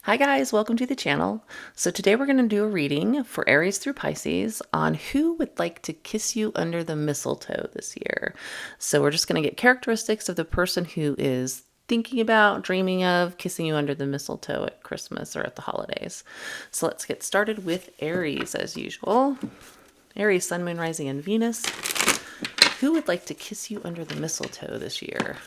Hi guys, welcome to the channel. So today we're going to do a reading for Aries through Pisces on who would like to kiss you under the mistletoe this year. So we're just going to get characteristics of the person who is thinking about, dreaming of kissing you under the mistletoe at Christmas or at the holidays. So let's get started with Aries as usual. Aries, Sun, Moon, Rising, and Venus. Who would like to kiss you under the mistletoe this year?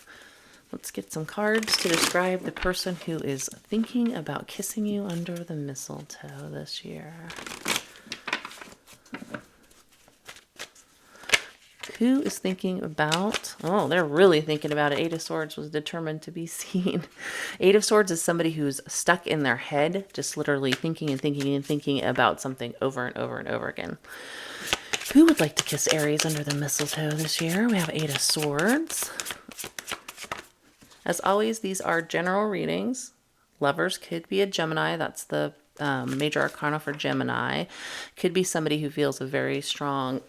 Let's get some cards to describe the person who is thinking about kissing you under the mistletoe this year. Who is thinking about, oh, they're really thinking about it. Eight of Swords was determined to be seen. Eight of Swords is somebody who's stuck in their head, just literally thinking and thinking and thinking about something over and over and over again. Who would like to kiss Aries under the mistletoe this year? We have Eight of Swords. As always, these are general readings. Lovers could be a Gemini. That's the major arcana for Gemini. Could be somebody who feels a very strong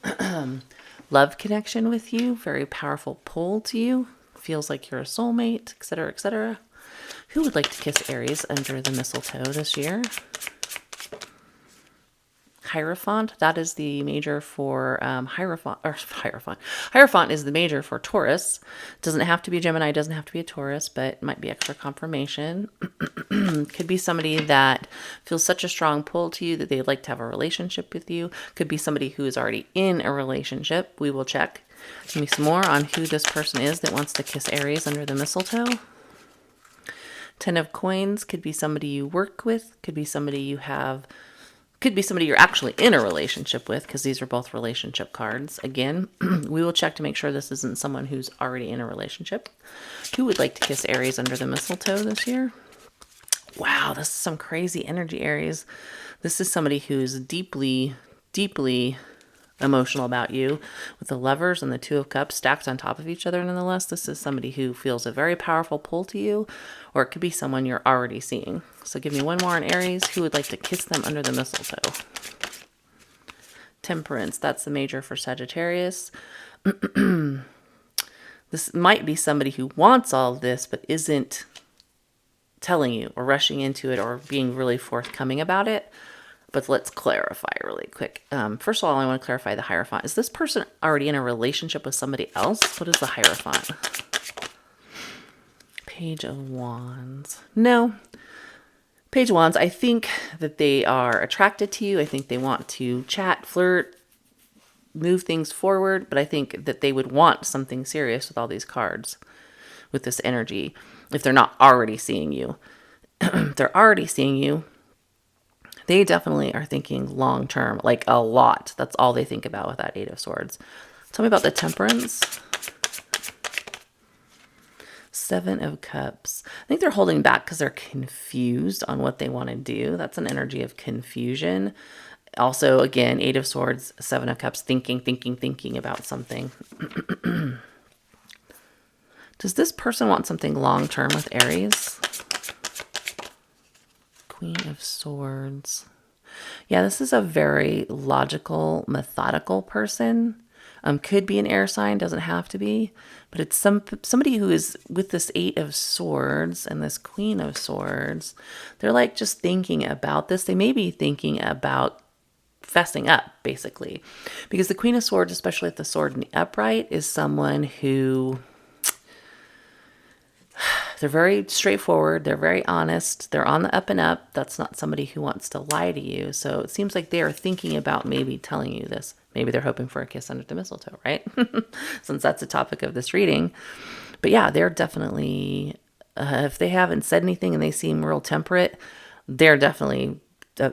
love connection with you, very powerful pull to you, feels like you're a soulmate, etc., etc. Who would like to kiss Aries under the mistletoe this year? Hierophant, that is the major for Hierophant is the major for Taurus. Doesn't have to be a Gemini, doesn't have to be a Taurus, but might be extra confirmation. Could be somebody that feels such a strong pull to you that they'd like to have a relationship with you. Could be somebody who is already in a relationship. We will check. Give me some more on who this person is that wants to kiss Aries under the mistletoe. Ten of Coins could be somebody you work with, could be somebody you have. Could be somebody you're actually in a relationship with, because these are both relationship cards. Again, we will check to make sure this isn't someone who's already in a relationship. Who would like to kiss Aries under the mistletoe this year? Wow, this is some crazy energy, Aries. This is somebody who's deeply, deeply emotional about you, with the Lovers and the Two of Cups stacked on top of each other. Nonetheless, this is somebody who feels a very powerful pull to you, or it could be someone you're already seeing. So give me one more on Aries. Who would like to kiss them under the mistletoe? Temperance, that's the major for Sagittarius. This might be somebody who wants all of this but isn't telling you or rushing into it or being really forthcoming about it. But let's clarify really quick. First of all, I want to clarify the Hierophant. Is this person already in a relationship with somebody else? What is the Hierophant? Page of Wands. No. Page of Wands, I think that they are attracted to you. I think they want to chat, flirt, move things forward. But I think that they would want something serious with all these cards, with this energy, if they're not already seeing you. If they're already seeing you, they definitely are thinking long term, like a lot. That's all they think about with that Eight of Swords. Tell me about the Temperance. Seven of Cups. I think they're holding back because they're confused on what they want to do. That's an energy of confusion. Also, again, Eight of Swords, Seven of Cups, thinking about something. Does this person want something long term with Aries? Queen of Swords. Yeah, this is a very logical, methodical person. Could be an air sign, doesn't have to be. But it's somebody who is with this Eight of Swords and this Queen of Swords. They're like just thinking about this. They may be thinking about fessing up, basically. Because the Queen of Swords, especially with the sword in the upright, is someone who... They're very straightforward. They're very honest. They're on the up and up. That's not somebody who wants to lie to you. So it seems like they are thinking about maybe telling you this. Maybe they're hoping for a kiss under the mistletoe, right? Since that's the topic of this reading. But yeah, they're definitely, if they haven't said anything and they seem real temperate, they're definitely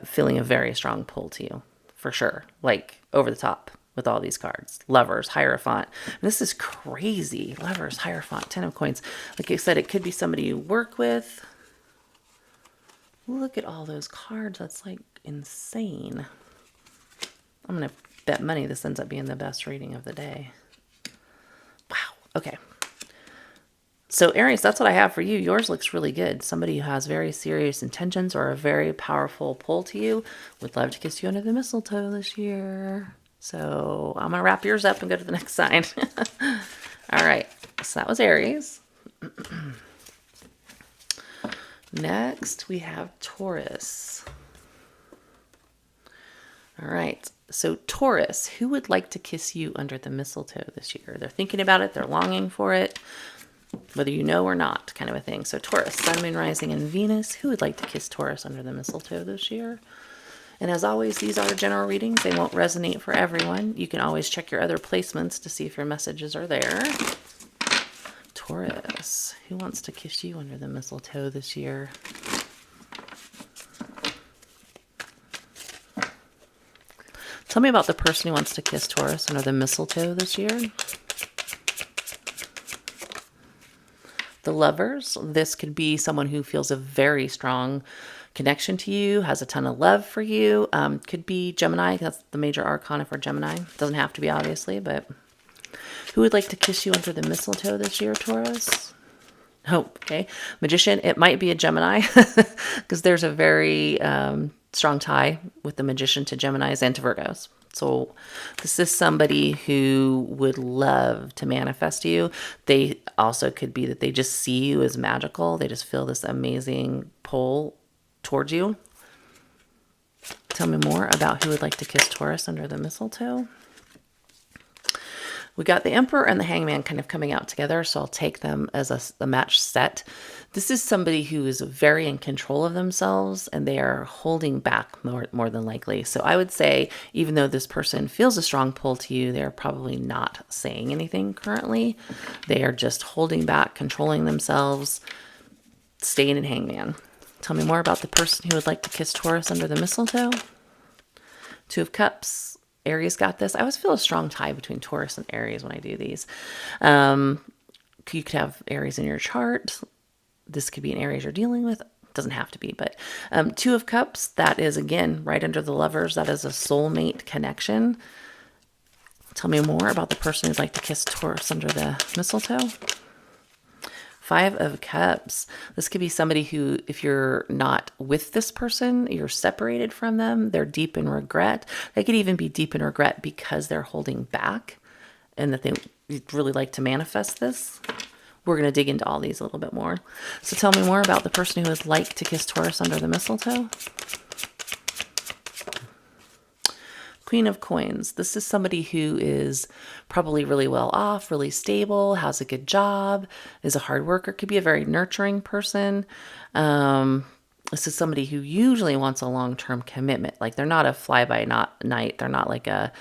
feeling a very strong pull to you, for sure. Like over the top. With all these cards. Lovers, Hierophant. This is crazy. Lovers, Hierophant, Ten of Coins. Like I said, it could be somebody you work with. Look at all those cards. That's like insane. I'm going to bet money this ends up being the best reading of the day. Wow. Okay. So Aries, that's what I have for you. Yours looks really good. Somebody who has very serious intentions or a very powerful pull to you would love to kiss you under the mistletoe this year. So I'm going to wrap yours up and go to the next sign. All right. So that was Aries. Next, we have Taurus. All right. So Taurus, who would like to kiss you under the mistletoe this year? They're thinking about it. They're longing for it, whether you know or not, kind of a thing. So Taurus, Sun, Moon, Rising, and Venus. Who would like to kiss Taurus under the mistletoe this year? And as always, these are general readings. They won't resonate for everyone. You can always check your other placements to see if your messages are there. Taurus, who wants to kiss you under the mistletoe this year? Tell me about the person who wants to kiss Taurus under the mistletoe this year. The Lovers, this could be someone who feels a very strong connection to you, has a ton of love for you. Could be Gemini. That's the major arcana for Gemini. Doesn't have to be, obviously, but who would like to kiss you under the mistletoe this year, Taurus? Oh, okay. Magician, it might be a Gemini because there's a very strong tie with the Magician to Geminis and to Virgos. So this is somebody who would love to manifest you. They also could be that they just see you as magical. They just feel this amazing pull towards you. Tell me more about who would like to kiss Taurus under the mistletoe. We got the Emperor and the Hangman kind of coming out together, so I'll take them as a match set. This is somebody who is very in control of themselves, and they are holding back more than likely. So I would say, even though this person feels a strong pull to you, they're probably not saying anything currently. They are just holding back, controlling themselves, staying in Hangman. Tell me more about the person who would like to kiss Taurus under the mistletoe. Two of Cups. Aries got this. I always feel a strong tie between Taurus and Aries when I do these. You could have Aries in your chart. This could be an Aries you're dealing with. Doesn't have to be, but Two of Cups, that is, again, right under the Lovers. That is a soulmate connection. Tell me more about the person who'd like to kiss Taurus under the mistletoe. Five of Cups. This could be somebody who, if you're not with this person, you're separated from them. They're deep in regret. They could even be deep in regret because they're holding back and that they really like to manifest this. We're going to dig into all these a little bit more. So tell me more about the person who would like to kiss Taurus under the mistletoe. Queen of Coins. This is somebody who is probably really well off, really stable, has a good job, is a hard worker, could be a very nurturing person. This is somebody who usually wants a long-term commitment. Like, they're not a fly-by-night. They're not like a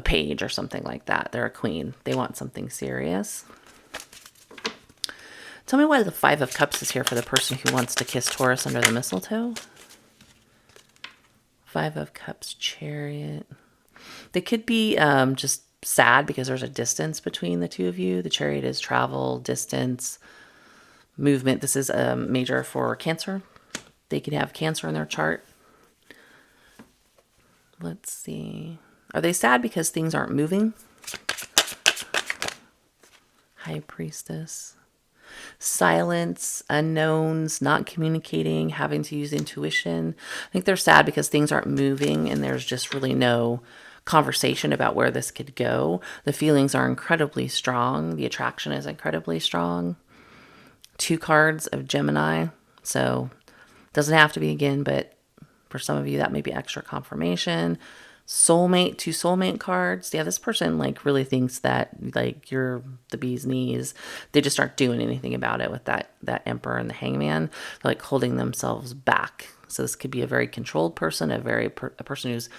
page or something like that. They're a queen. They want something serious. Tell me why the Five of Cups is here for the person who wants to kiss Taurus under the mistletoe. Five of Cups, Chariot. They could be just sad because there's a distance between the two of you. The Chariot is travel, distance, movement. This is a major for Cancer. They could have Cancer in their chart. Let's see. Are they sad because things aren't moving? High Priestess. Silence, unknowns, not communicating, having to use intuition. I think they're sad because things aren't moving and there's just really no conversation about where this could go. The feelings are incredibly strong. The attraction is incredibly strong. Two cards of Gemini. So doesn't have to be again, but for some of you that may be extra confirmation. Soulmate, two soulmate cards. Yeah, this person like really thinks that like you're the bee's knees. They just aren't doing anything about it with that Emperor and the Hangman. They're like holding themselves back. So this could be a very controlled person, a person who's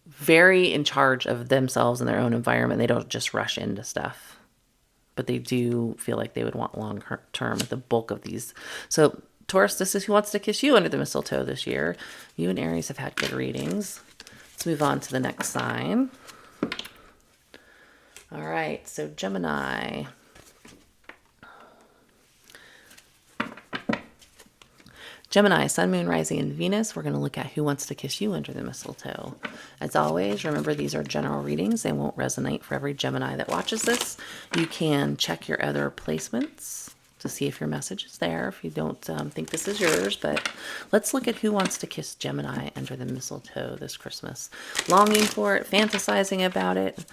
very in charge of themselves and their own environment. They don't just rush into stuff, but they do feel like they would want long term with the bulk of these. So Taurus, this is who wants to kiss you under the mistletoe this year. You and Aries have had good readings. Let's move on to the next sign. All right, so Gemini. Gemini, Sun, Moon, Rising, and Venus. We're going to look at who wants to kiss you under the mistletoe. As always, remember these are general readings. They won't resonate for every Gemini that watches this. You can check your other placements to see if your message is there, if you don't think this is yours. But let's look at who wants to kiss Gemini under the mistletoe this Christmas. Longing for it, fantasizing about it.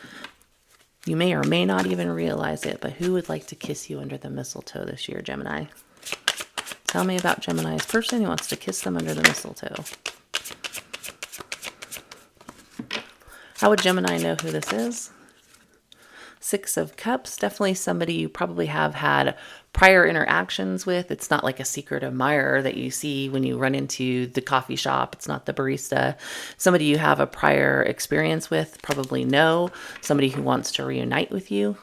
You may or may not even realize it, but who would like to kiss you under the mistletoe this year, Gemini? Tell me about Gemini's person who wants to kiss them under the mistletoe. How would Gemini know who this is? Six of Cups, definitely somebody you probably have had prior interactions with. It's not like a secret admirer that you see when you run into the coffee shop. It's not the barista. Somebody you have a prior experience with, probably know. Somebody who wants to reunite with you.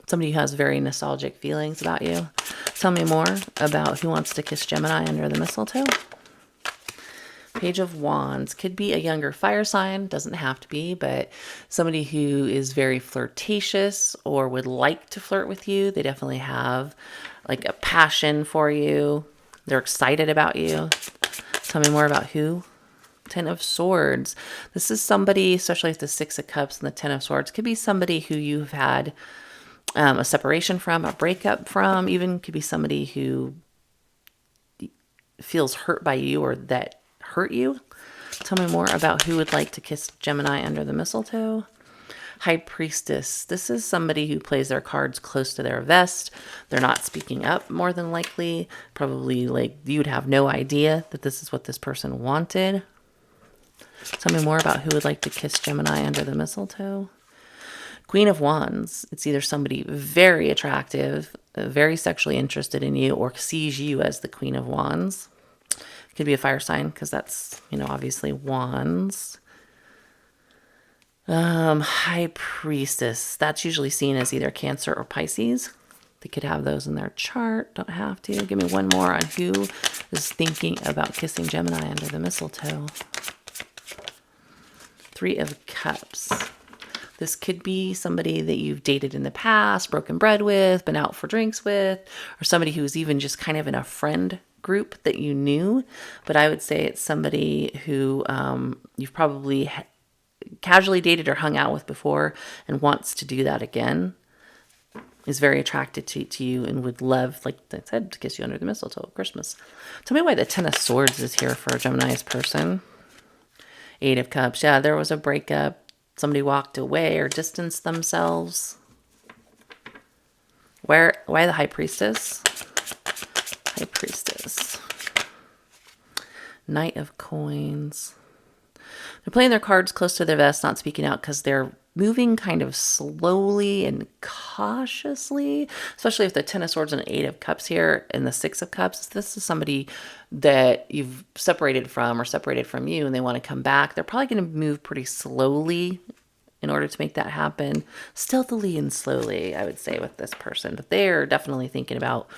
Somebody who has very nostalgic feelings about you. Tell me more about who wants to kiss Gemini under the mistletoe. Page of Wands could be a younger fire sign, doesn't have to be, but somebody who is very flirtatious or would like to flirt with you. They definitely have like a passion for you. They're excited about you. Tell me more about who. Ten of Swords. This is somebody, especially with the Six of Cups and the Ten of Swords, could be somebody who you've had a separation from, a breakup from, even could be somebody who feels hurt by you or that hurt you. Tell me more about who would like to kiss Gemini under the mistletoe. High Priestess. This is somebody who plays their cards close to their vest. They're not speaking up more than likely. Probably like you'd have no idea that this is what this person wanted. Tell me more about who would like to kiss Gemini under the mistletoe. Queen of Wands. It's either somebody very attractive, very sexually interested in you, or sees you as the Queen of Wands. Could be a fire sign because that's, obviously wands. High Priestess. That's usually seen as either Cancer or Pisces. They could have those in their chart. Don't have to. Give me one more on who is thinking about kissing Gemini under the mistletoe. Three of Cups. This could be somebody that you've dated in the past, broken bread with, been out for drinks with, or somebody who's even just kind of in a friend group that you knew. But I would say it's somebody who you've probably casually dated or hung out with before and wants to do that again. Is very attracted to you and would love, like I said, to kiss you under the mistletoe at Christmas. Tell me why the Ten of Swords is here for a Gemini's person. Eight of Cups. Yeah, there was a breakup. Somebody walked away or distanced themselves. Why the High Priestess? High Priestess. Knight of Coins. They're playing their cards close to their vest, not speaking out because they're moving kind of slowly and cautiously, especially if the Ten of Swords and Eight of Cups here and the Six of Cups. This is somebody that you've separated from or separated from you and they want to come back. They're probably going to move pretty slowly in order to make that happen. Stealthily and slowly, I would say, with this person. But they're definitely thinking about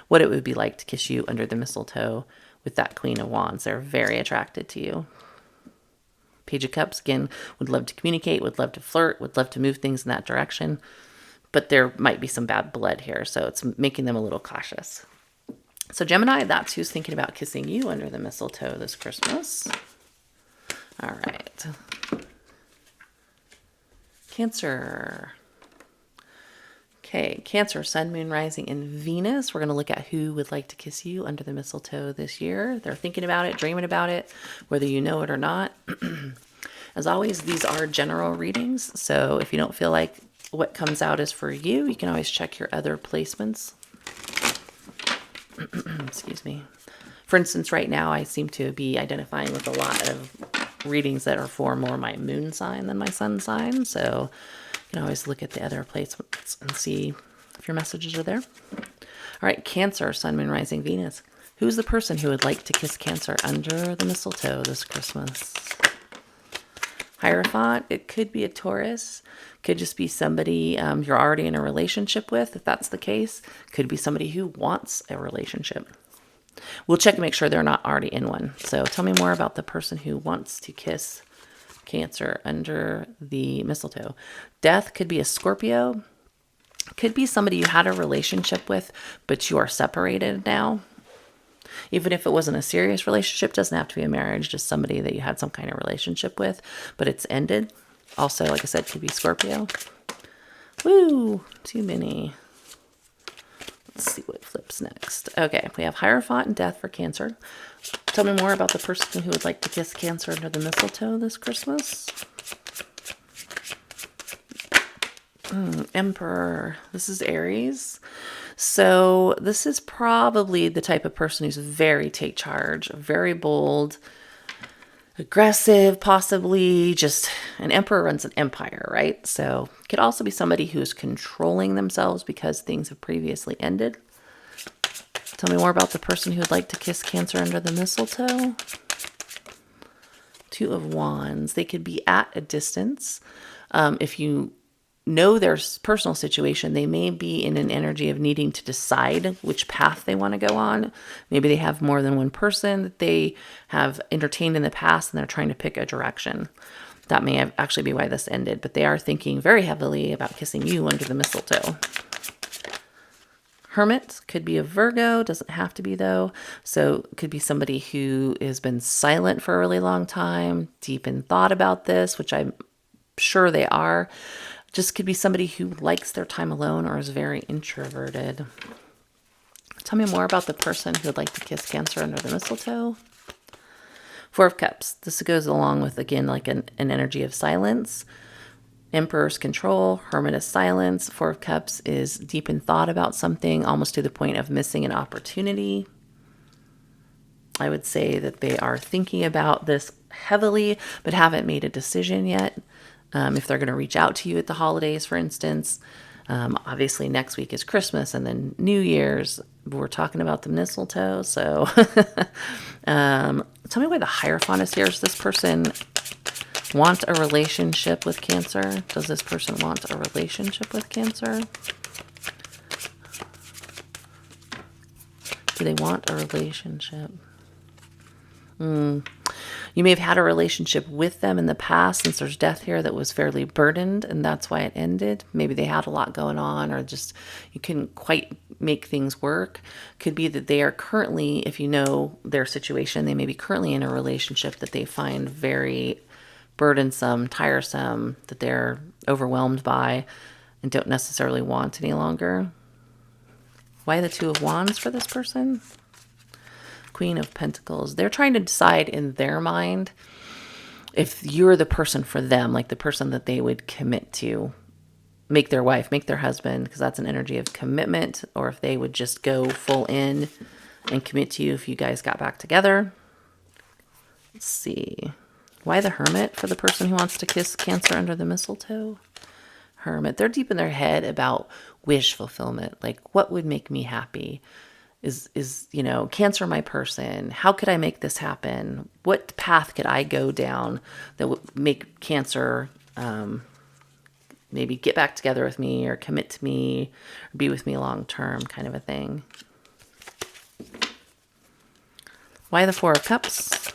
what it would be like to kiss you under the mistletoe with that Queen of Wands. They're very attracted to you. Page of Cups, again, would love to communicate, would love to flirt, would love to move things in that direction. But there might be some bad blood here, so it's making them a little cautious. So Gemini, that's who's thinking about kissing you under the mistletoe this Christmas. All right. Cancer. Okay, Cancer, Sun, Moon, Rising, and Venus. We're going to look at who would like to kiss you under the mistletoe this year. They're thinking about it, dreaming about it, whether you know it or not. As always, these are general readings, so if you don't feel like what comes out is for you, you can always check your other placements. Excuse me. For instance, right now, I seem to be identifying with a lot of readings that are for more my moon sign than my sun sign, so you can always look at the other placements and see if your messages are there. All right, Cancer, Sun, Moon, Rising, Venus. Who's the person who would like to kiss Cancer under the mistletoe this Christmas? Hierophant, it could be a Taurus. Could just be somebody you're already in a relationship with, if that's the case. Could be somebody who wants a relationship. We'll check to make sure they're not already in one. So tell me more about the person who wants to kiss Cancer under the mistletoe. Death could be a Scorpio. Could be somebody you had a relationship with, but you are separated now. Even if it wasn't a serious relationship, doesn't have to be a marriage, just somebody that you had some kind of relationship with, but it's ended. Also, like I said, could be Scorpio. Woo, too many. Let's see what flips next. Okay, we have Hierophant and Death for Cancer. Tell me more about the person who would like to kiss Cancer under the mistletoe this Christmas. Emperor. This is Aries. So this is probably the type of person who's very take charge, very bold, aggressive, possibly just an emperor runs an empire, right? So it could also be somebody who's controlling themselves because things have previously ended. Tell me more about the person who would like to kiss Cancer under the mistletoe. Two of Wands. They could be at a distance. If you know their personal situation, they may be in an energy of needing to decide which path they want to go on. Maybe they have more than one person that they have entertained in the past and they're trying to pick a direction. That may actually be why this ended, but they are thinking very heavily about kissing you under the mistletoe. Hermit could be a Virgo, doesn't have to be though. So it could be somebody who has been silent for a really long time, deep in thought about this, which I'm sure they are. Just could be somebody who likes their time alone or is very introverted. Tell me more about the person who would like to kiss Cancer under the mistletoe. Four of Cups. This goes along with, again, like an energy of silence. Emperor's control, Hermit is silence. Four of Cups is deep in thought about something, almost to the point of missing an opportunity. I would say that they are thinking about this heavily, but haven't made a decision yet. If they're going to reach out to you at the holidays, for instance. Obviously, next week is Christmas and then New Year's. We're talking about the mistletoe. So tell me why the Hierophant is here. Does this person want a relationship with Cancer? Does this person want a relationship with Cancer? Do they want a relationship? You may have had a relationship with them in the past, since there's death here, that was fairly burdened, and that's why it ended. Maybe they had a lot going on, or just you couldn't quite make things work. Could be that they are currently, if you know their situation, they may be currently in a relationship that they find very burdensome, tiresome, that they're overwhelmed by and don't necessarily want any longer. Why the Two of Wands for this person? Queen of Pentacles. They're trying to decide in their mind if you're the person for them, like the person that they would commit to, make their wife, make their husband, because that's an energy of commitment, or if they would just go full in and commit to you if you guys got back together. Let's see. Why the Hermit for the person who wants to kiss Cancer under the mistletoe? Hermit. They're deep in their head about wish fulfillment. Like, what would make me happy? Is Cancer my person? How could I make this happen? What path could I go down that would make Cancer maybe get back together with me or commit to me or be with me long term, kind of a thing. Why the Four of Cups?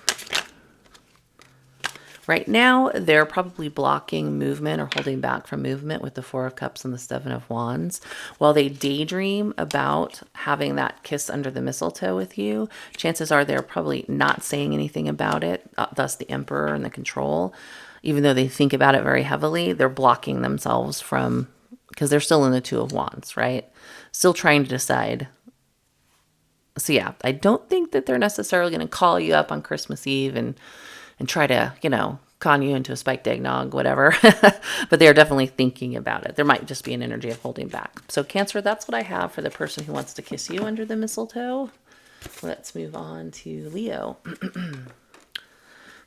Right now, they're probably blocking movement or holding back from movement with the Four of Cups and the Seven of Wands. While they daydream about having that kiss under the mistletoe with you, chances are they're probably not saying anything about it, thus the Emperor and the control. Even though they think about it very heavily, they're blocking themselves from, because they're still in the Two of Wands, right? Still trying to decide. So yeah, I don't think that they're necessarily going to call you up on Christmas Eve and try to, con you into a spiked eggnog, whatever. But they're definitely thinking about it. There might just be an energy of holding back. So Cancer, that's what I have for the person who wants to kiss you under the mistletoe. Let's move on to Leo.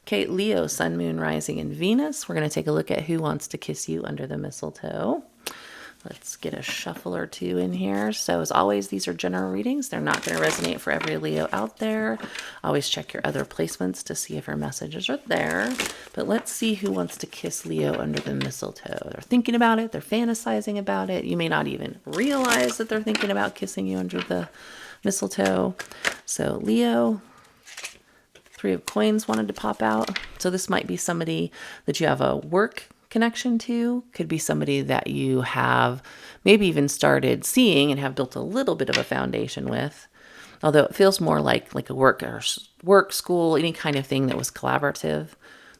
Okay, Leo, Sun, Moon, Rising, and Venus. We're going to take a look at who wants to kiss you under the mistletoe. Let's get a shuffle or two in here. So as always, these are general readings. They're not going to resonate for every Leo out there. Always check your other placements to see if your messages are there. But let's see who wants to kiss Leo under the mistletoe. They're thinking about it. They're fantasizing about it. You may not even realize that they're thinking about kissing you under the mistletoe. So Leo, Three of Coins wanted to pop out. So this might be somebody that you have a work connection to. Could be somebody that you have maybe even started seeing and have built a little bit of a foundation with. Although it feels more like a work, school, any kind of thing that was collaborative.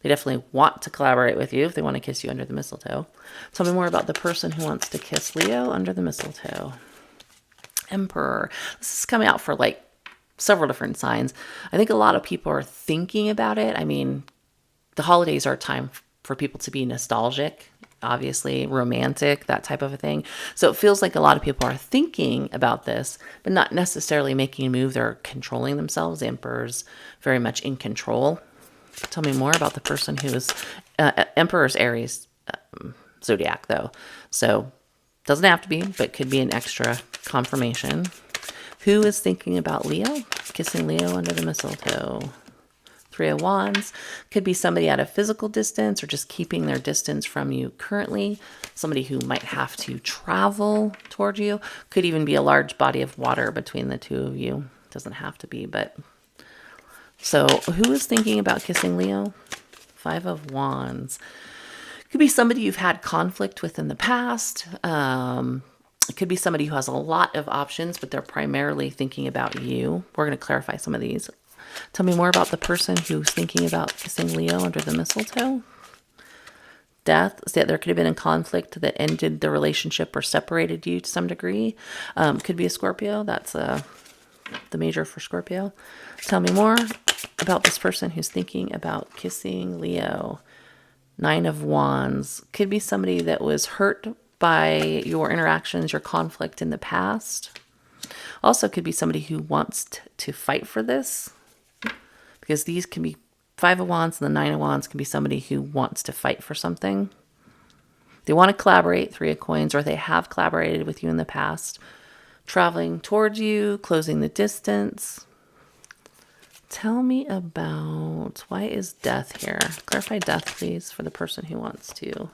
They definitely want to collaborate with you if they want to kiss you under the mistletoe. Tell me more about the person who wants to kiss Leo under the mistletoe. Emperor. This is coming out for several different signs. I think a lot of people are thinking about it. I mean, the holidays are a time for people to be nostalgic obviously romantic, that type of a thing. So it feels like a lot of people are thinking about this, but not necessarily making a move. They're controlling themselves. The Emperor's very much in control. Tell me more about the person who is Emperor's Aries zodiac, though. So doesn't have to be, but could be an extra confirmation. Who is thinking about Leo? Kissing Leo under the mistletoe. Three of Wands. Could be somebody at a physical distance or just keeping their distance from you currently. Somebody who might have to travel toward you. Could even be a large body of water between the two of you. Doesn't have to be, but... So who is thinking about kissing Leo? Five of Wands. Could be somebody you've had conflict with in the past. It could be somebody who has a lot of options, but they're primarily thinking about you. We're going to clarify some of these. Tell me more about the person who's thinking about kissing Leo under the mistletoe. Death. So there could have been a conflict that ended the relationship or separated you to some degree. Could be a Scorpio. That's the major for Scorpio. Tell me more about this person who's thinking about kissing Leo. Nine of Wands. Could be somebody that was hurt by your interactions, your conflict in the past. Also could be somebody who wants to fight for this, because these can be Five of Wands and the Nine of Wands can be somebody who wants to fight for something. They want to collaborate, Three of Coins, or they have collaborated with you in the past. Traveling towards you, closing the distance. Tell me about, why is Death here? Clarify Death, please, for the person who wants to.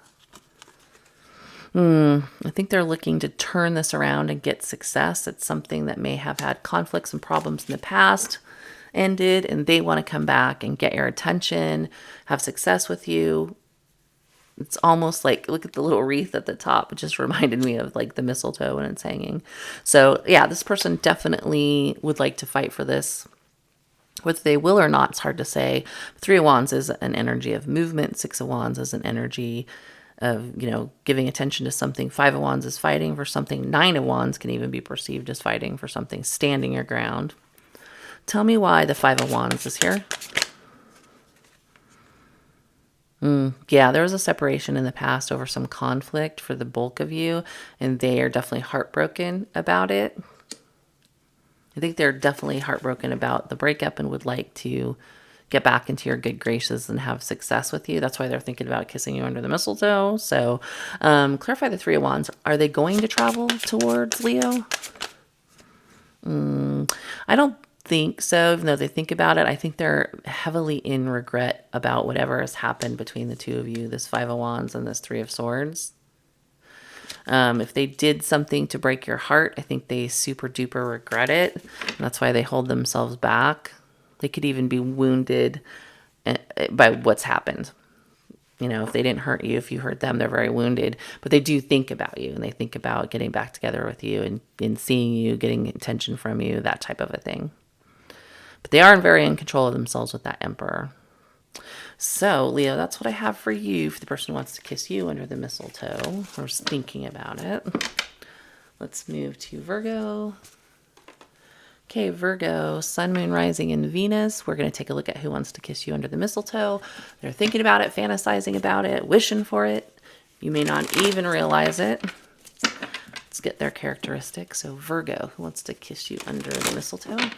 I think they're looking to turn this around and get success. It's something that may have had conflicts and problems in the past, ended, and they want to come back and get your attention, have success with you. It's almost like, look at the little wreath at the top. It just reminded me of like the mistletoe when it's hanging. So yeah, this person definitely would like to fight for this. Whether they will or not, it's hard to say. Three of Wands is an energy of movement. Six of Wands is an energy of, giving attention to something. Five of Wands is fighting for something. Nine of Wands can even be perceived as fighting for something, standing your ground. Tell me why the Five of Wands is here. Yeah, there was a separation in the past over some conflict for the bulk of you, and they are definitely heartbroken about it. I think they're definitely heartbroken about the breakup and would like to get back into your good graces and have success with you. That's why they're thinking about kissing you under the mistletoe. So clarify the Three of Wands. Are they going to travel towards Leo? I don't think so, even though they think about it. I think they're heavily in regret about whatever has happened between the two of you, this Five of Wands and this Three of Swords. If they did something to break your heart, I think they super duper regret it. And that's why they hold themselves back. They could even be wounded by what's happened. If they didn't hurt you, if you hurt them, they're very wounded. But they do think about you, and they think about getting back together with you and seeing you, getting attention from you, that type of a thing. But they are very in control of themselves with that Emperor. So, Leo, that's what I have for you. If the person wants to kiss you under the mistletoe or is thinking about it. Let's move to Virgo. Okay, Virgo, Sun, Moon, Rising, and Venus. We're going to take a look at who wants to kiss you under the mistletoe. They're thinking about it, fantasizing about it, wishing for it. You may not even realize it. Let's get their characteristics. So, Virgo, who wants to kiss you under the mistletoe?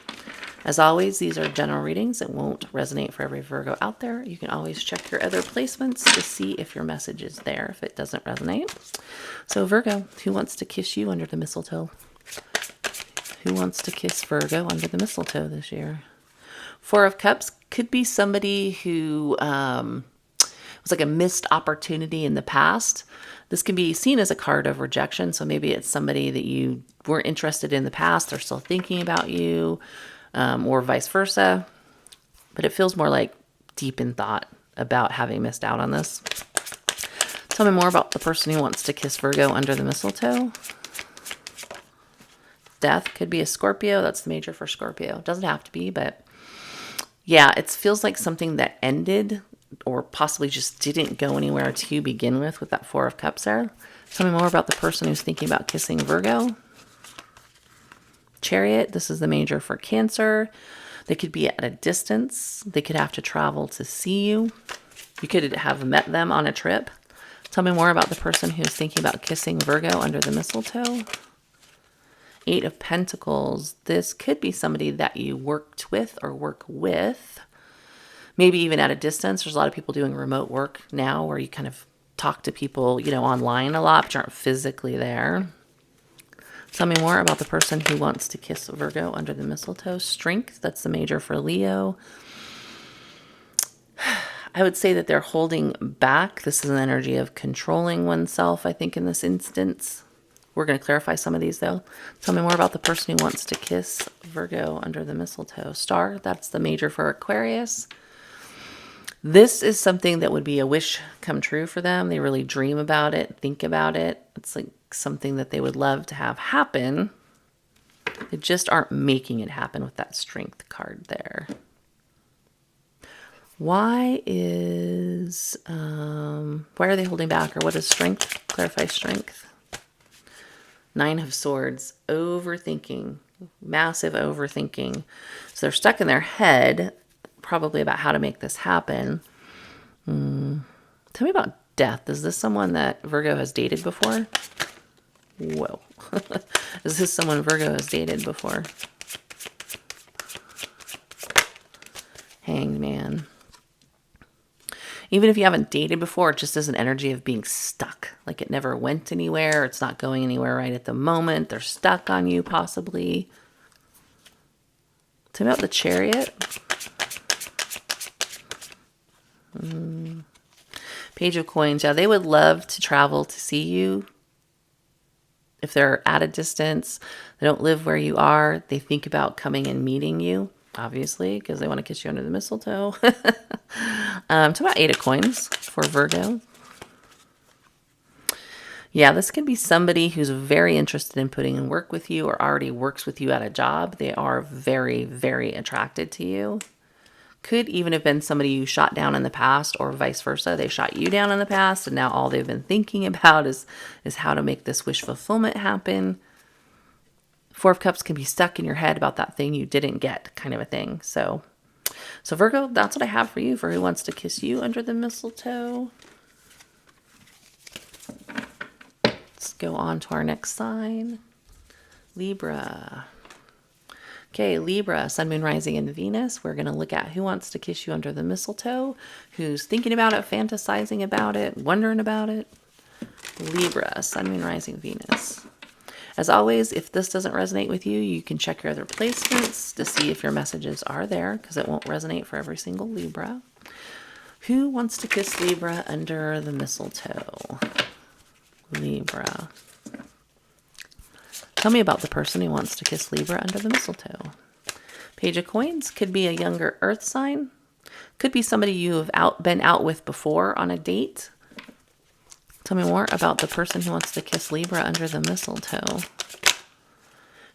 As always, these are general readings. It won't resonate for every Virgo out there. You can always check your other placements to see if your message is there, if it doesn't resonate. So Virgo, who wants to kiss you under the mistletoe? Who wants to kiss Virgo under the mistletoe this year? Four of Cups could be somebody who was like a missed opportunity in the past. This can be seen as a card of rejection. So maybe it's somebody that you weren't interested in the past. They're still thinking about you. Or vice versa. But it feels more like deep in thought about having missed out on this. Tell me more about the person who wants to kiss Virgo under the mistletoe. Death could be a Scorpio. That's the major for Scorpio. Doesn't have to be, but yeah, it feels like something that ended or possibly just didn't go anywhere to begin with that Four of Cups there. Tell me more about the person who's thinking about kissing Virgo. Chariot, this is the major for Cancer. They could be at a distance. They could have to travel to see you. You could have met them on a trip. Tell me more about the person who's thinking about kissing Virgo under the mistletoe. 8 of Pentacles. This could be somebody that you worked with or work with. Maybe even at a distance. There's a lot of people doing remote work now where you kind of talk to people, you know, online a lot, but you aren't physically there. Tell me more about the person who wants to kiss Virgo under the mistletoe. Strength, that's the major for Leo. I would say that they're holding back. This is an energy of controlling oneself, I think, in this instance. We're going to clarify some of these, though. Tell me more about the person who wants to kiss Virgo under the mistletoe. Star, that's the major for Aquarius. This is something that would be a wish come true for them. They really dream about it, think about it. It's like something that they would love to have happen. They just aren't making it happen with that strength card there. Why are they holding back, or what is strength? Clarify strength. 9 of Swords, overthinking, massive overthinking. So they're stuck in their head, probably about how to make this happen. Tell me about death. Is this someone that Virgo has dated before? Whoa. Is this someone Virgo has dated before? Hanged Man. Even if you haven't dated before, it just is an energy of being stuck. Like it never went anywhere. It's not going anywhere right at the moment. They're stuck on you, possibly. Tell me about the Chariot. Page of Coins. Yeah, they would love to travel to see you. If they're at a distance, they don't live where you are, they think about coming and meeting you, obviously, because they want to kiss you under the mistletoe. Talk about 8 of Coins for Virgo. Yeah, this could be somebody who's very interested in putting in work with you or already works with you at a job. They are very, very attracted to you. Could even have been somebody you shot down in the past, or vice versa. They shot you down in the past, and now all they've been thinking about is how to make this wish fulfillment happen. 4 of Cups can be stuck in your head about that thing you didn't get, kind of a thing. So Virgo, that's what I have for you for who wants to kiss you under the mistletoe. Let's go on to our next sign. Libra. Okay, Libra, Sun, Moon, Rising, and Venus. We're going to look at who wants to kiss you under the mistletoe, who's thinking about it, fantasizing about it, wondering about it. Libra, Sun, Moon, Rising, Venus. As always, if this doesn't resonate with you, you can check your other placements to see if your messages are there, because it won't resonate for every single Libra. Who wants to kiss Libra under the mistletoe? Libra. Tell me about the person who wants to kiss Libra under the mistletoe. Page of Coins could be a younger earth sign. Could be somebody you have been out with before on a date. Tell me more about the person who wants to kiss Libra under the mistletoe.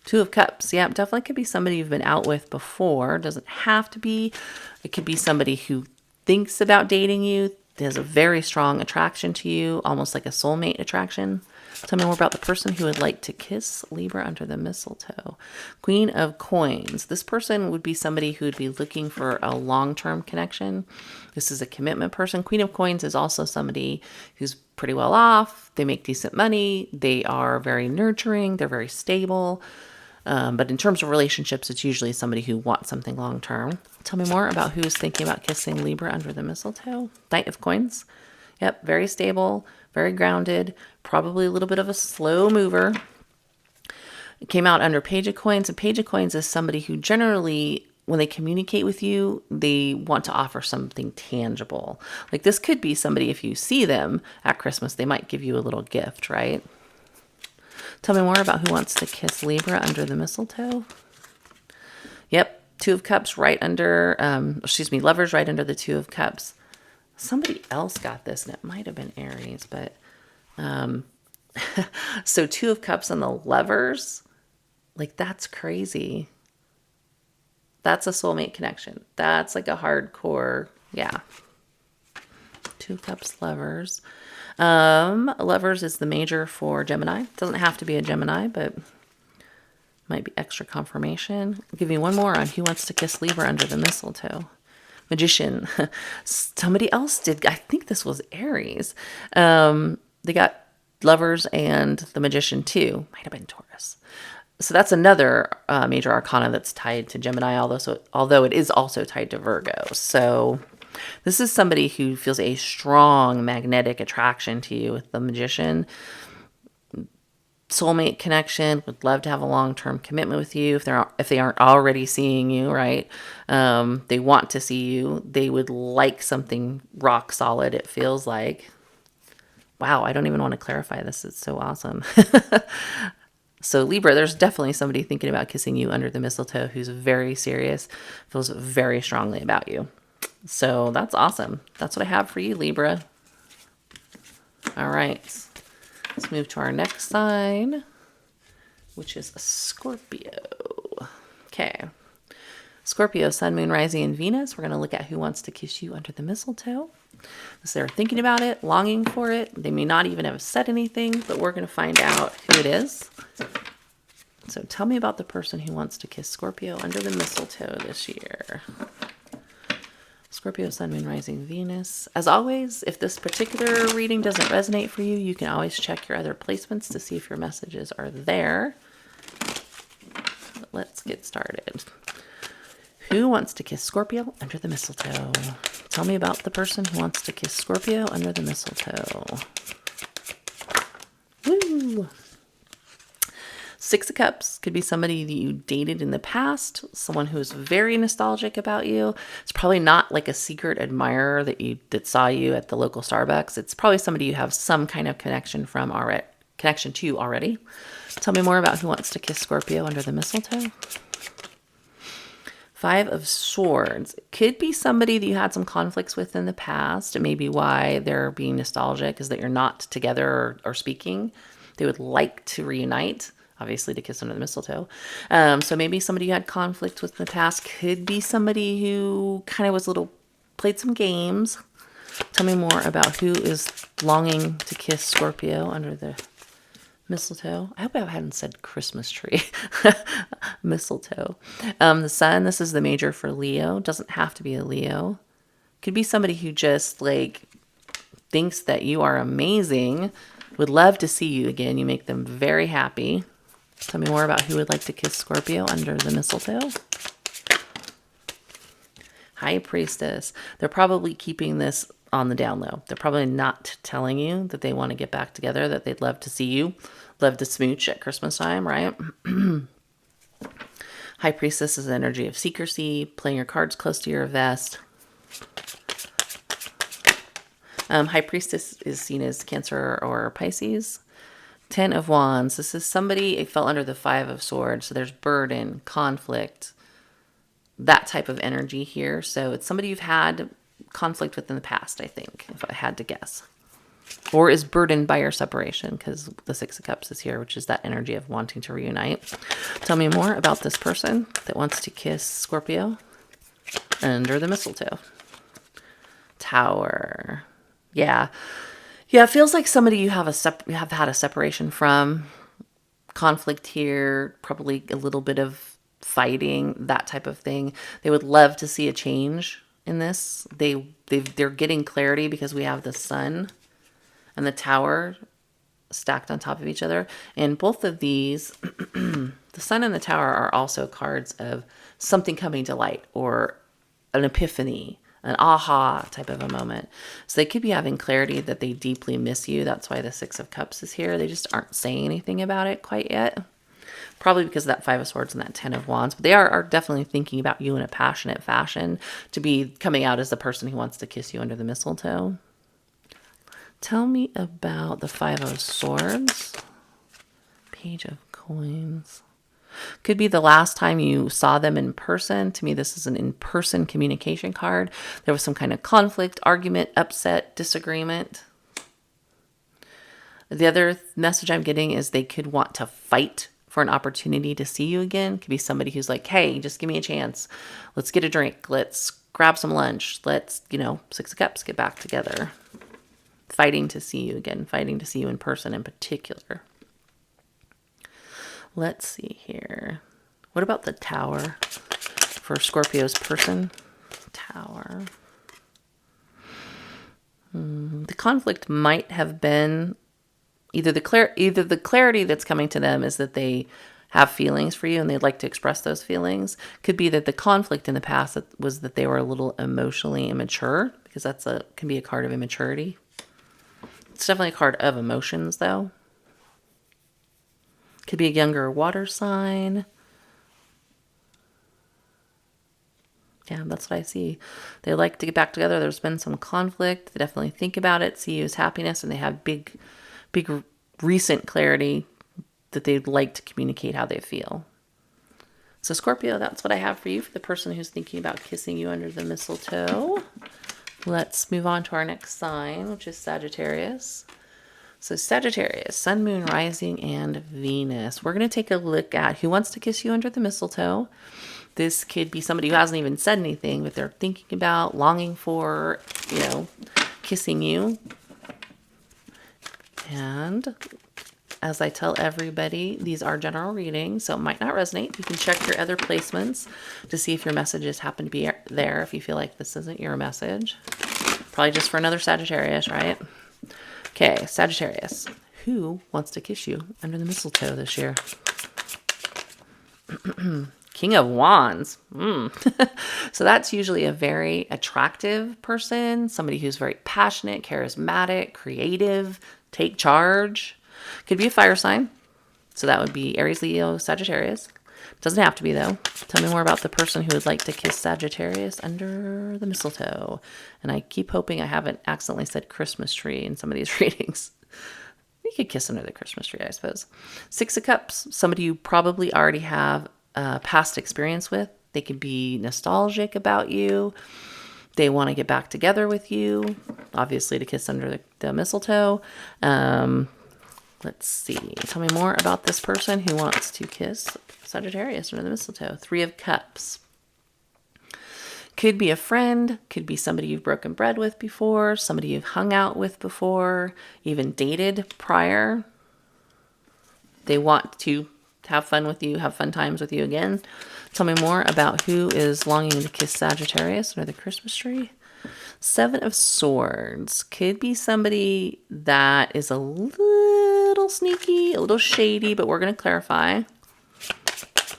2 of Cups. Yeah, definitely could be somebody you've been out with before. Doesn't have to be. It could be somebody who thinks about dating you. Has a very strong attraction to you, almost like a soulmate attraction. Tell me more about the person who would like to kiss Libra under the mistletoe. Queen of Coins. This person would be somebody who would be looking for a long-term connection. This is a commitment person. Queen of Coins is also somebody who's pretty well off. They make decent money. They are very nurturing. They're very stable. But in terms of relationships, it's usually somebody who wants something long-term. Tell me more about who's thinking about kissing Libra under the mistletoe. Knight of Coins. Yep, very stable, very grounded, probably a little bit of a slow mover. It came out under Page of Coins, and Page of Coins is somebody who generally, when they communicate with you, they want to offer something tangible. Like this could be somebody, if you see them at Christmas, they might give you a little gift, right? Tell me more about who wants to kiss Libra under the mistletoe. Yep, 2 of Cups right under, Lovers right under the 2 of Cups. Somebody else got this, and it might have been Aries, but so 2 of Cups on the Lovers, like that's crazy. That's a soulmate connection. That's like a hardcore, yeah. 2 of Cups, Lovers. Lovers is the major for Gemini. Doesn't have to be a Gemini, but might be extra confirmation. I'll give you one more on who wants to kiss Libra under the mistletoe. Magician. Somebody else did. I think this was Aries. They got Lovers and the Magician too. Might have been Taurus. So that's another major arcana that's tied to Gemini, although it is also tied to Virgo. So this is somebody who feels a strong magnetic attraction to you with the Magician. Soulmate connection, would love to have a long-term commitment with you if they aren't already seeing you, right? They want to see you. They would like something rock solid, it feels like. Wow, I don't even want to clarify this. It's so awesome. So Libra, there's definitely somebody thinking about kissing you under the mistletoe who's very serious, feels very strongly about you. So that's awesome. That's what I have for you, Libra. All right. Let's move to our next sign, which is Scorpio. Okay. Scorpio, Sun, Moon, Rising, and Venus. We're going to look at who wants to kiss you under the mistletoe. So they're thinking about it, longing for it. They may not even have said anything, but we're going to find out who it is. So tell me about the person who wants to kiss Scorpio under the mistletoe this year. Scorpio, Sun, Moon, Rising, Venus. As always, if this particular reading doesn't resonate for you, you can always check your other placements to see if your messages are there. But let's get started. Who wants to kiss Scorpio under the mistletoe? Tell me about the person who wants to kiss Scorpio under the mistletoe. Woo! Six of Cups could be somebody that you dated in the past, someone who's very nostalgic about you. It's probably not like a secret admirer that saw you at the local Starbucks. It's probably somebody you have some kind of connection to already. Tell me more about who wants to kiss Scorpio under the mistletoe. Five of Swords. It could be somebody that you had some conflicts with in the past, and maybe why they're being nostalgic is that you're not together or speaking. They would like to reunite, obviously to kiss under the mistletoe. So maybe somebody you had conflict with in the past could be somebody who kind of played some games. Tell me more about who is longing to kiss Scorpio under the mistletoe. I hope I hadn't said Christmas tree. Mistletoe. The Sun, this is the major for Leo. Doesn't have to be a Leo. Could be somebody who just thinks that you are amazing, would love to see you again. You make them very happy. Tell me more about who would like to kiss Scorpio under the mistletoe. High Priestess. They're probably keeping this on the down low. They're probably not telling you that they want to get back together, that they'd love to see you, love to smooch at Christmas time, right? High Priestess is the energy of secrecy, playing your cards close to your vest. High Priestess is seen as Cancer or Pisces. 10 of Wands. This is somebody, it fell under the 5 of Swords. So there's burden, conflict, that type of energy here. So it's somebody you've had conflict with in the past, I think, if I had to guess. Or is burdened by your separation, because the 6 of Cups is here, which is that energy of wanting to reunite. Tell me more about this person that wants to kiss Scorpio under the mistletoe. Tower. Yeah, it feels like somebody you have had a separation from. Conflict here, probably a little bit of fighting, that type of thing. They would love to see a change in this. They're getting clarity because we have the Sun and the Tower stacked on top of each other. And both of these, the Sun and the Tower, are also cards of something coming to light or an epiphany, an aha type of a moment. So they could be having clarity that they deeply miss you. That's why the 6 of Cups is here. They just aren't saying anything about it quite yet. Probably because of that 5 of Swords and that 10 of Wands. But they are definitely thinking about you in a passionate fashion, to be coming out as the person who wants to kiss you under the mistletoe. Tell me about the 5 of Swords. Page of Coins. Could be the last time you saw them in person. To me, this is an in-person communication card. There was some kind of conflict, argument, upset, disagreement. The other message I'm getting is they could want to fight for an opportunity to see you again. Could be somebody who's like, hey, just give me a chance. Let's get a drink. Let's grab some lunch. Let's, 6 of Cups, get back together. Fighting to see you again. Fighting to see you in person in particular. Let's see here. What about the Tower for Scorpio's person? Tower. The conflict might have been either the clarity that's coming to them is that they have feelings for you and they'd like to express those feelings. Could be that the conflict in the past was that they were a little emotionally immature, because can be a card of immaturity. It's definitely a card of emotions, though. Could be a younger water sign. Yeah, that's what I see. They like to get back together. There's been some conflict. They definitely think about it, see you as happiness, and they have big recent clarity that they'd like to communicate how they feel. So Scorpio, that's what I have for you for the person who's thinking about kissing you under the mistletoe. Let's move on to our next sign, which is Sagittarius. So Sagittarius, Sun, Moon, Rising, and Venus. We're going to take a look at who wants to kiss you under the mistletoe. This could be somebody who hasn't even said anything, but they're thinking about, longing for, kissing you. And as I tell everybody, these are general readings, so it might not resonate. You can check your other placements to see if your messages happen to be there if you feel like this isn't your message. Probably just for another Sagittarius, right? Okay, Sagittarius. Who wants to kiss you under the mistletoe this year? King of Wands. So that's usually a very attractive person, somebody who's very passionate, charismatic, creative, take charge. Could be a fire sign. So that would be Aries, Leo, Sagittarius. Doesn't have to be, though. Tell me more about the person who would like to kiss Sagittarius under the mistletoe. And I keep hoping I haven't accidentally said Christmas tree in some of these readings. You could kiss under the Christmas tree, I suppose. Six of Cups. Somebody you probably already have past experience with. They could be nostalgic about you. They want to get back together with you, obviously to kiss under the mistletoe. Let's see. Tell me more about this person who wants to kiss Sagittarius under the mistletoe. Three of Cups. Could be a friend, could be somebody you've broken bread with before, somebody you've hung out with before, even dated prior. They want to have fun with you, have fun times with you again. Tell me more about who is longing to kiss Sagittarius under the Christmas tree. Seven of Swords. Could be somebody that is a little sneaky, a little shady, but we're going to clarify.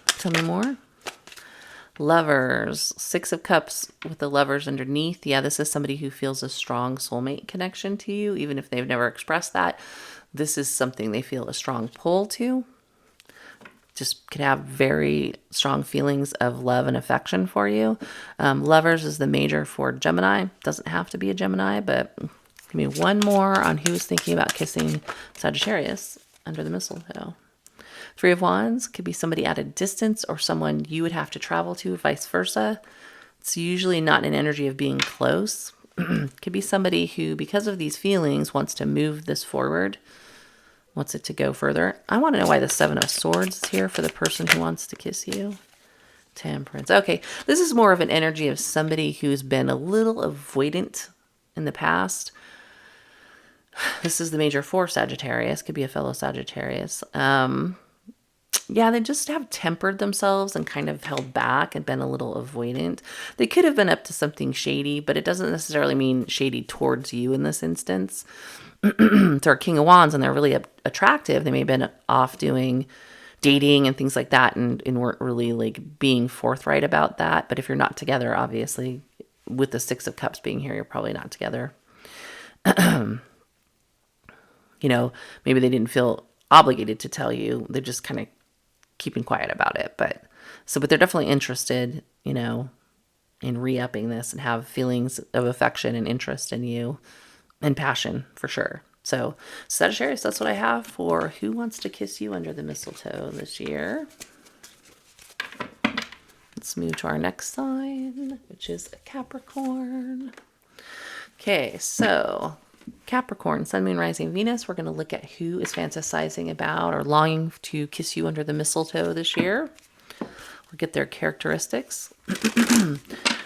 Tell me more. Lovers. Six of Cups with the Lovers underneath. Yeah, this is somebody who feels a strong soulmate connection to you, even if they've never expressed that. This is something they feel a strong pull to. Just could have very strong feelings of love and affection for you. Lovers is the major for Gemini. Doesn't have to be a Gemini, but give me one more on who's thinking about kissing Sagittarius under the mistletoe. Three of Wands could be somebody at a distance or someone you would have to travel to, vice versa. It's usually not an energy of being close. Could be somebody who, because of these feelings, wants to move this forward. Wants it to go further. I want to know why the Seven of Swords is here for the person who wants to kiss you. Temperance. Okay, this is more of an energy of somebody who's been a little avoidant in the past. This is the major for Sagittarius. Could be a fellow Sagittarius. Yeah, they just have tempered themselves and kind of held back and been a little avoidant. They could have been up to something shady, but it doesn't necessarily mean shady towards you in this instance. They're King of Wands and they're really attractive. They may have been off doing dating and things like that and weren't really like being forthright about that. But if you're not together, obviously, with the Six of Cups being here, you're probably not together. Maybe they didn't feel obligated to tell you. They're just kind of keeping quiet about it. But they're definitely interested, in re-upping this and have feelings of affection and interest in you. And passion, for sure. So, Sagittarius, that's what I have for who wants to kiss you under the mistletoe this year. Let's move to our next sign, which is Capricorn. Okay, so Capricorn, Sun, Moon, Rising, Venus. We're going to look at who is fantasizing about or longing to kiss you under the mistletoe this year. We'll get their characteristics.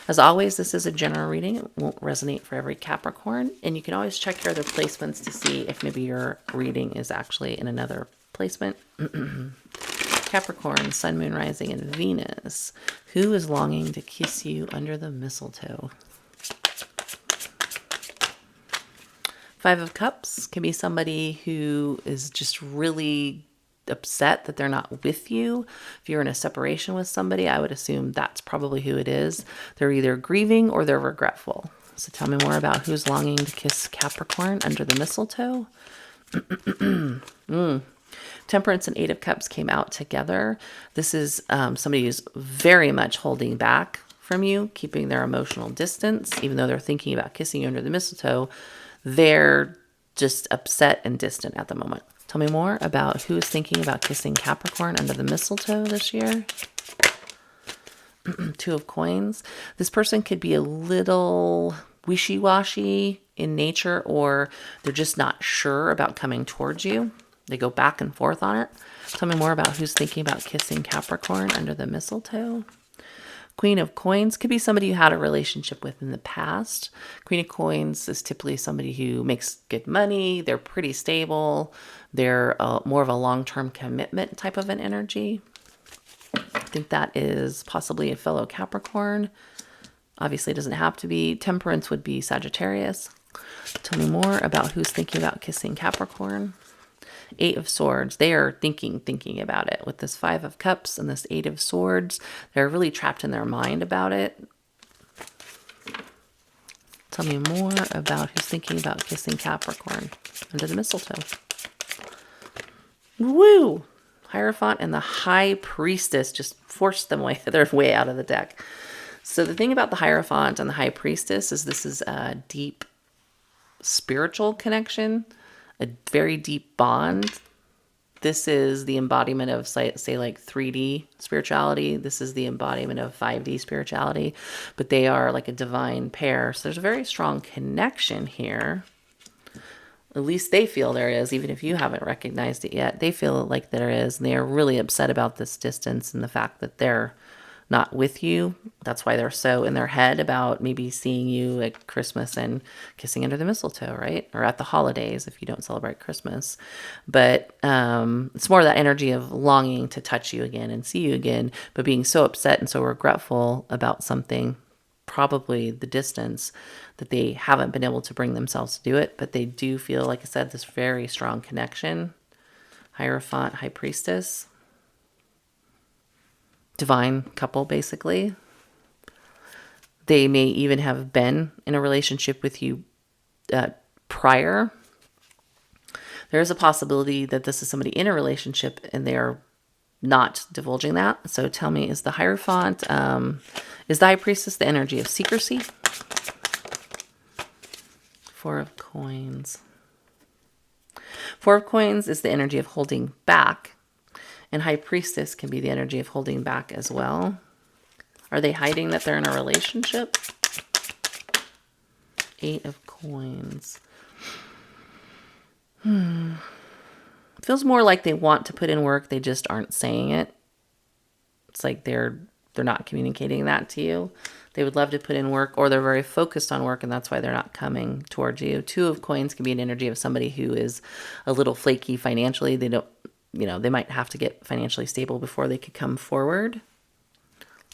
As always, this is a general reading. It won't resonate for every Capricorn. And you can always check your other placements to see if maybe your reading is actually in another placement. Okay, Capricorn, Sun, Moon, Rising, and Venus. Who is longing to kiss you under the mistletoe? Five of Cups can be somebody who is just really upset that they're not with you. If you're in a separation with somebody, I would assume that's probably who it is. They're either grieving or they're regretful. So tell me more about who's longing to kiss Capricorn under the mistletoe. Temperance and Eight of Cups came out together. This is somebody who's very much holding back from you, keeping their emotional distance. Even though they're thinking about kissing you under the mistletoe, they're just upset and distant at the moment. Tell me more about who's thinking about kissing Capricorn under the mistletoe this year. Two of Coins. This person could be a little wishy-washy in nature, or they're just not sure about coming towards you. They go back and forth on it. Tell me more about who's thinking about kissing Capricorn under the mistletoe. Queen of Coins could be somebody you had a relationship with in the past. Queen of Coins is typically somebody who makes good money. They're pretty stable. They're more of a long-term commitment type of an energy. I think that is possibly a fellow Capricorn. Obviously, it doesn't have to be. Temperance would be Sagittarius. Tell me more about who's thinking about kissing Capricorn. Eight of Swords. They are thinking about it. With this Five of Cups and this Eight of Swords, they're really trapped in their mind about it. Tell me more about who's thinking about kissing Capricorn under the mistletoe. Woo! Hierophant and the High Priestess just forced them their way out of the deck. So the thing about the Hierophant and the High Priestess is this is a deep spiritual connection, a very deep bond. This is the embodiment of, say like 3D spirituality. This is the embodiment of 5D spirituality, but they are like a divine pair. So there's a very strong connection here. At least they feel there is, even if you haven't recognized it yet. They feel like there is, and they are really upset about this distance and the fact that they're not with you. That's why they're so in their head about maybe seeing you at Christmas and kissing under the mistletoe, right? Or at the holidays if you don't celebrate Christmas. But it's more that energy of longing to touch you again and see you again, but being so upset and so regretful about something, probably the distance, that they haven't been able to bring themselves to do it. But they do feel, like I said, this very strong connection. Hierophant, High Priestess. Divine couple, basically. They may even have been in a relationship with you prior. There is a possibility that this is somebody in a relationship and they are not divulging that. So tell me, is the Hierophant, is the High Priestess the energy of secrecy? Four of Coins. Four of Coins is the energy of holding back. And High Priestess can be the energy of holding back as well. Are they hiding that they're in a relationship? Eight of Coins. Feels more like they want to put in work. They just aren't saying it. It's like they're not communicating that to you. They would love to put in work, or they're very focused on work, and that's why they're not coming towards you. Two of Coins can be an energy of somebody who is a little flaky financially. They don't, they might have to get financially stable before they could come forward.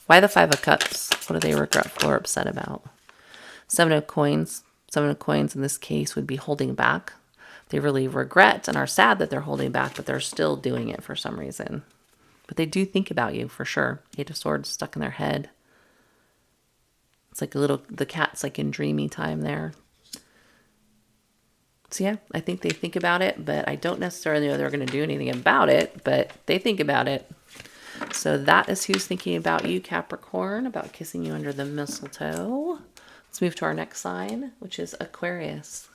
Why the Five of Cups? What are they regretful or upset about? Seven of Coins. Seven of Coins in this case would be holding back. They really regret and are sad that they're holding back, but they're still doing it for some reason. But they do think about you for sure. Eight of Swords stuck in their head. It's like the cat's like in dreamy time there. So yeah, I think they think about it, but I don't necessarily know they're going to do anything about it, but they think about it. So that is who's thinking about you, Capricorn, about kissing you under the mistletoe. Let's move to our next sign, which is Aquarius.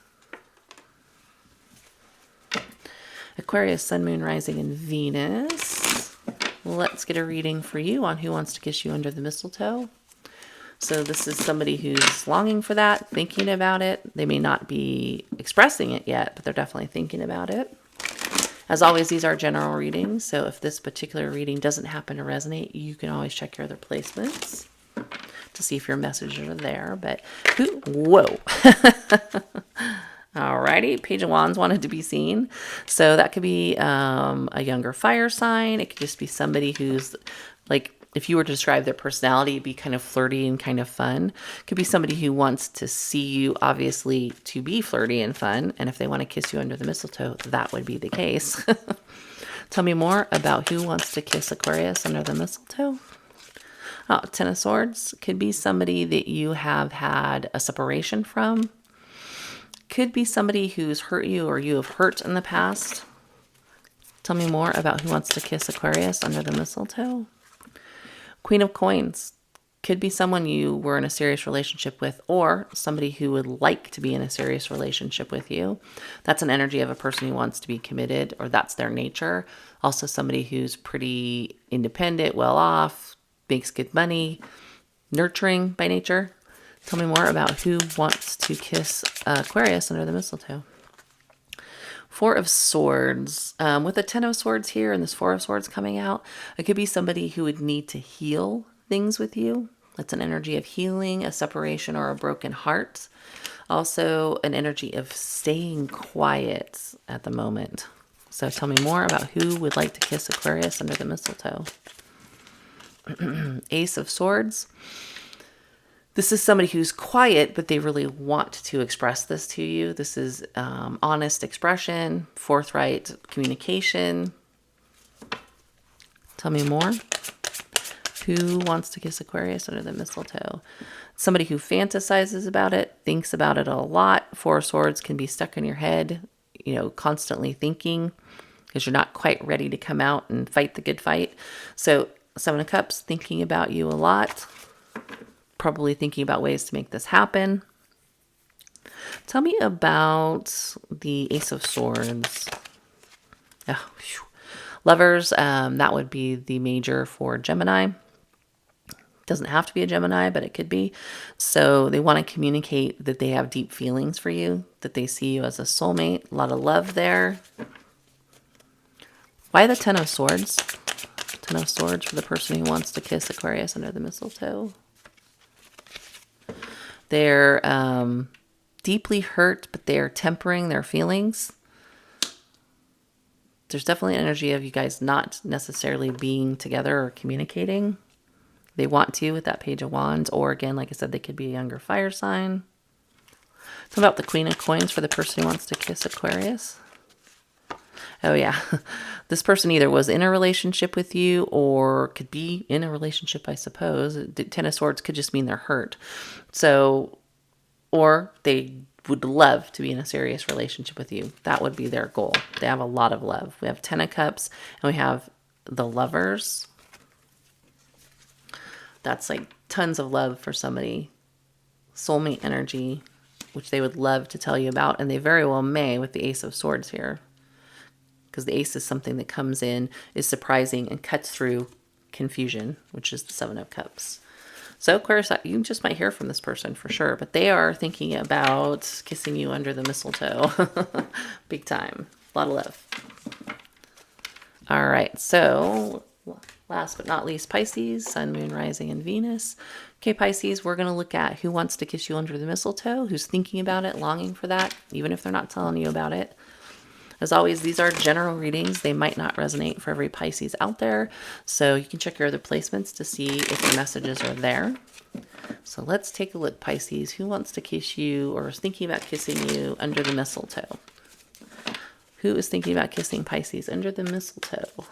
Aquarius, Sun, Moon, Rising, and Venus. Let's get a reading for you on who wants to kiss you under the mistletoe. So this is somebody who's longing for that, thinking about it. They may not be expressing it yet, but they're definitely thinking about it. As always, these are general readings. So if this particular reading doesn't happen to resonate, you can always check your other placements to see if your messages are there. But whoa. All right. Alrighty, Page of Wands wanted to be seen. So that could be a younger fire sign. It could just be somebody who's like, if you were to describe their personality, it'd be kind of flirty and kind of fun. It could be somebody who wants to see you, obviously, to be flirty and fun. And if they want to kiss you under the mistletoe, that would be the case. Tell me more about who wants to kiss Aquarius under the mistletoe. Oh, Ten of Swords. Could be somebody that you have had a separation from. Could be somebody who's hurt you or you have hurt in the past. Tell me more about who wants to kiss Aquarius under the mistletoe. Queen of Coins. Could be someone you were in a serious relationship with, or somebody who would like to be in a serious relationship with you. That's an energy of a person who wants to be committed, or that's their nature. Also somebody who's pretty independent, well off, makes good money, nurturing by nature. Tell me more about who wants to kiss Aquarius under the mistletoe. Four of Swords. With the Ten of Swords here and this Four of Swords coming out, it could be somebody who would need to heal things with you. That's an energy of healing, a separation, or a broken heart. Also an energy of staying quiet at the moment. So tell me more about who would like to kiss Aquarius under the mistletoe. Ace of Swords. This is somebody who's quiet, but they really want to express this to you. This is honest expression, forthright communication. Tell me more. Who wants to kiss Aquarius under the mistletoe? Somebody who fantasizes about it, thinks about it a lot. Four of Swords can be stuck in your head, constantly thinking because you're not quite ready to come out and fight the good fight. So Seven of Cups, thinking about you a lot. Probably thinking about ways to make this happen. Tell me about the Ace of Swords. Oh, Lovers, that would be the major for Gemini. Doesn't have to be a Gemini, but it could be. So they want to communicate that they have deep feelings for you, that they see you as a soulmate. A lot of love there. Why the Ten of Swords? Ten of Swords for the person who wants to kiss Aquarius under the mistletoe. They're deeply hurt, but they're tempering their feelings. There's definitely an energy of you guys not necessarily being together or communicating. They want to with that Page of Wands, or again, like I said, they could be a younger fire sign. What about the Queen of Coins for the person who wants to kiss Aquarius? Oh yeah, this person either was in a relationship with you or could be in a relationship, I suppose. Ten of Swords could just mean they're hurt. So, or they would love to be in a serious relationship with you. That would be their goal. They have a lot of love. We have Ten of Cups and we have the Lovers. That's like tons of love for somebody. Soulmate energy, which they would love to tell you about. And they very well may with the Ace of Swords here. Because the ace is something that comes in, is surprising, and cuts through confusion, which is the Seven of Cups. So, Aquarius, you just might hear from this person for sure, but they are thinking about kissing you under the mistletoe. Big time. A lot of love. All right, so last but not least, Pisces, Sun, Moon, Rising, and Venus. Okay, Pisces, we're going to look at who wants to kiss you under the mistletoe, who's thinking about it, longing for that, even if they're not telling you about it. As always, these are general readings. They might not resonate for every Pisces out there. So you can check your other placements to see if the messages are there. So let's take a look, Pisces. Who wants to kiss you or is thinking about kissing you under the mistletoe? Who is thinking about kissing Pisces under the mistletoe?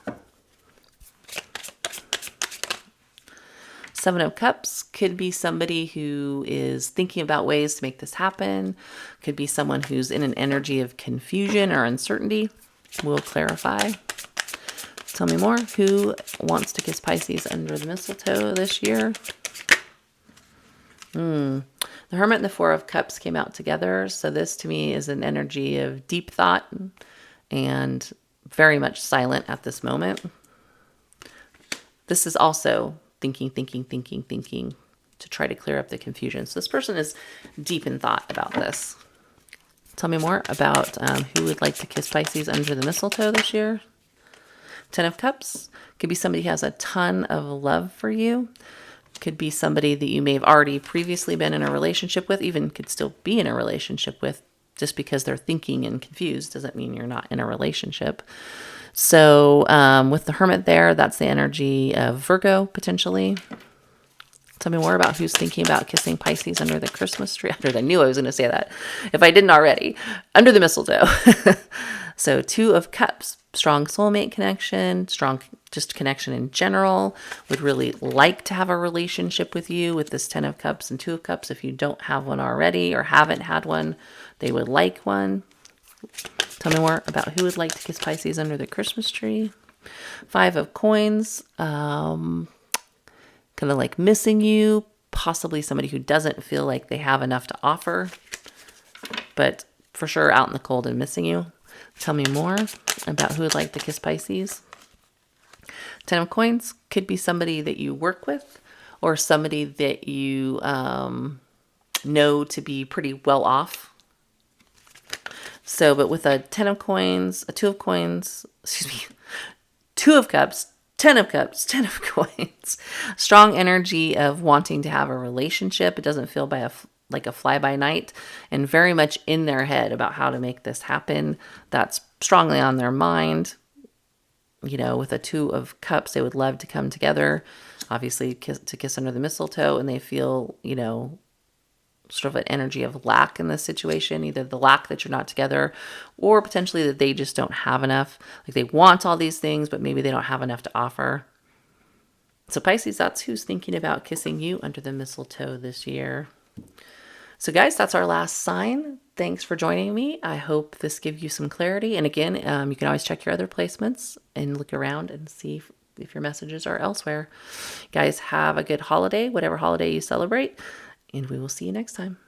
Seven of Cups could be somebody who is thinking about ways to make this happen. Could be someone who's in an energy of confusion or uncertainty. We'll clarify. Tell me more. Who wants to kiss Pisces under the mistletoe this year? The Hermit and the Four of Cups came out together. So this to me is an energy of deep thought and very much silent at this moment. This is also thinking to try to clear up the confusion. So this person is deep in thought about this. Tell me more about who would like to kiss Pisces under the mistletoe this year. Ten of Cups. Could be somebody who has a ton of love for you. Could be somebody that you may have already previously been in a relationship with, even could still be in a relationship with, Just because they're thinking and confused doesn't mean you're not in a relationship. So with the Hermit there, that's the energy of Virgo, potentially. Tell me more about who's thinking about kissing Pisces under the Christmas tree. I knew I was going to say that if I didn't already. Under the mistletoe. So 2 of Cups, strong soulmate connection, strong just connection in general, would really like to have a relationship with you with this 10 of Cups and 2 of Cups. If you don't have one already or haven't had one, they would like one. Tell me more about who would like to kiss Pisces under the Christmas tree. 5 of Coins, kind of like missing you, possibly somebody who doesn't feel like they have enough to offer, but for sure out in the cold and missing you. Tell me more about who would like to kiss Pisces. 10 of Coins could be somebody that you work with or somebody that you know to be pretty well off. So, but with a 10 of Coins, a 2 of Coins, 2 of Cups, 10 of Cups, 10 of Coins, strong energy of wanting to have a relationship. It doesn't feel like a fly-by-night, and very much in their head about how to make this happen. That's strongly on their mind. You know, with a 2 of Cups, they would love to come together, obviously to kiss under the mistletoe, and they feel, you know, sort of an energy of lack in this situation, either the lack that you're not together or potentially that they just don't have enough. Like they want all these things, but maybe they don't have enough to offer. So Pisces, that's who's thinking about kissing you under the mistletoe this year. So guys, that's our last sign. Thanks for joining me. I hope this gives you some clarity. And again, you can always check your other placements and look around and see if your messages are elsewhere. Guys, have a good holiday, whatever holiday you celebrate, and we will see you next time.